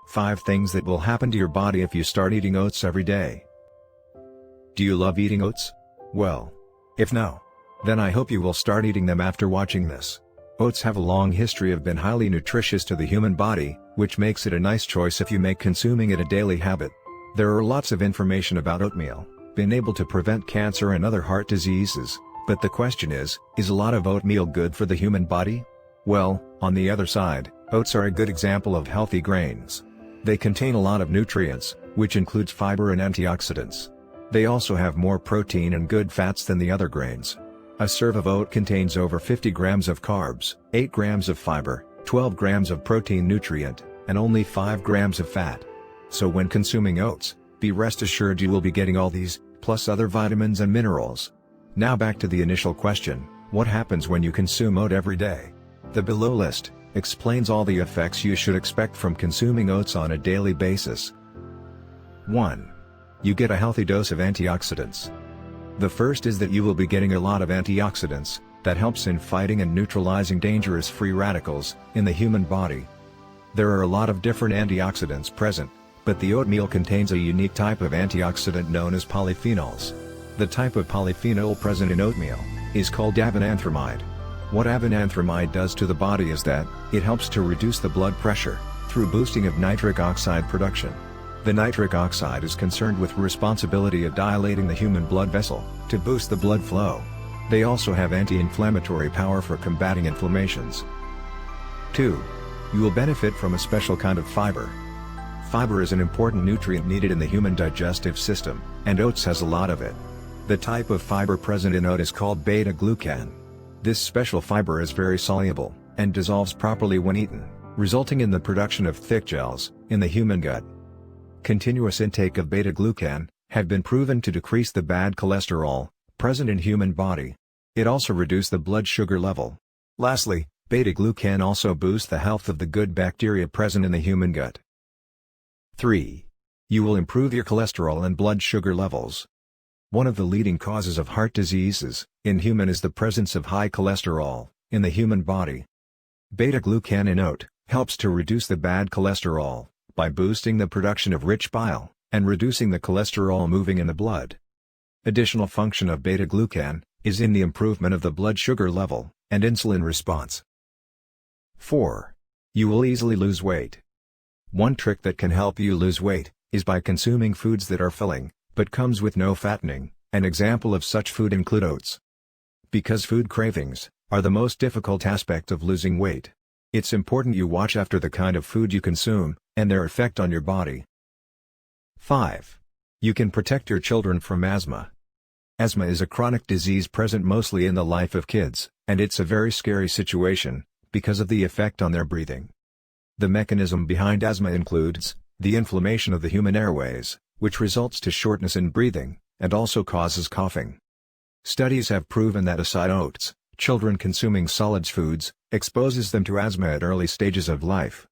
5 things that will happen to your body if you start eating oats every day. Do you love eating oats? Well, if no, then I hope you will start eating them after watching this. Oats have a long history of being highly nutritious to the human body, which makes it a nice choice if you make consuming it a daily habit. There are lots of information about oatmeal, being able to prevent cancer and other heart diseases, but the question is a lot of oatmeal good for the human body? Well, on the other side, oats are a good example of healthy grains. They contain a lot of nutrients, which includes fiber and antioxidants. They also have more protein and good fats than the other grains. A serve of oat contains over 50 grams of carbs, 8 grams of fiber, 12 grams of protein nutrient, and only 5 grams of fat. So when consuming oats, be rest assured you will be getting all these, plus other vitamins and minerals. Now back to the initial question, what happens when you consume oat every day? The below list explains all the effects you should expect from consuming oats on a daily basis. 1. You get a healthy dose of antioxidants. The first is that you will be getting a lot of antioxidants, that helps in fighting and neutralizing dangerous free radicals, in the human body. There are a lot of different antioxidants present, but the oatmeal contains a unique type of antioxidant known as polyphenols. The type of polyphenol present in oatmeal is called avenanthramide. What avenanthramide does to the body is that it helps to reduce the blood pressure through boosting of nitric oxide production. The nitric oxide is concerned with responsibility of dilating the human blood vessel to boost the blood flow. They also have anti-inflammatory power for combating inflammations. 2. You will benefit from a special kind of fiber. Fiber is an important nutrient needed in the human digestive system, and oats has a lot of it. The type of fiber present in oat is called beta-glucan. This special fiber is very soluble, and dissolves properly when eaten, resulting in the production of thick gels in the human gut. Continuous intake of beta-glucan have been proven to decrease the bad cholesterol present in human body. It also reduces the blood sugar level. Lastly, beta-glucan also boosts the health of the good bacteria present in the human gut. 3. You will improve your cholesterol and blood sugar levels. One of the leading causes of heart diseases in human is the presence of high cholesterol in the human body. Beta-glucan in oat helps to reduce the bad cholesterol by boosting the production of rich bile and reducing the cholesterol moving in the blood. Additional function of beta-glucan is in the improvement of the blood sugar level and insulin response. 4. You will easily lose weight. One trick that can help you lose weight is by consuming foods that are filling but comes with no fattening. An example of such food include oats. Because food cravings are the most difficult aspect of losing weight, it's important you watch after the kind of food you consume and their effect on your body. 5. You can protect your children from asthma. Asthma is a chronic disease present mostly in the life of kids, and it's a very scary situation because of the effect on their breathing. The mechanism behind asthma includes the inflammation of the human airways, which results to shortness in breathing, and also causes coughing. Studies have proven that aside oats, children consuming solids foods exposes them to asthma at early stages of life.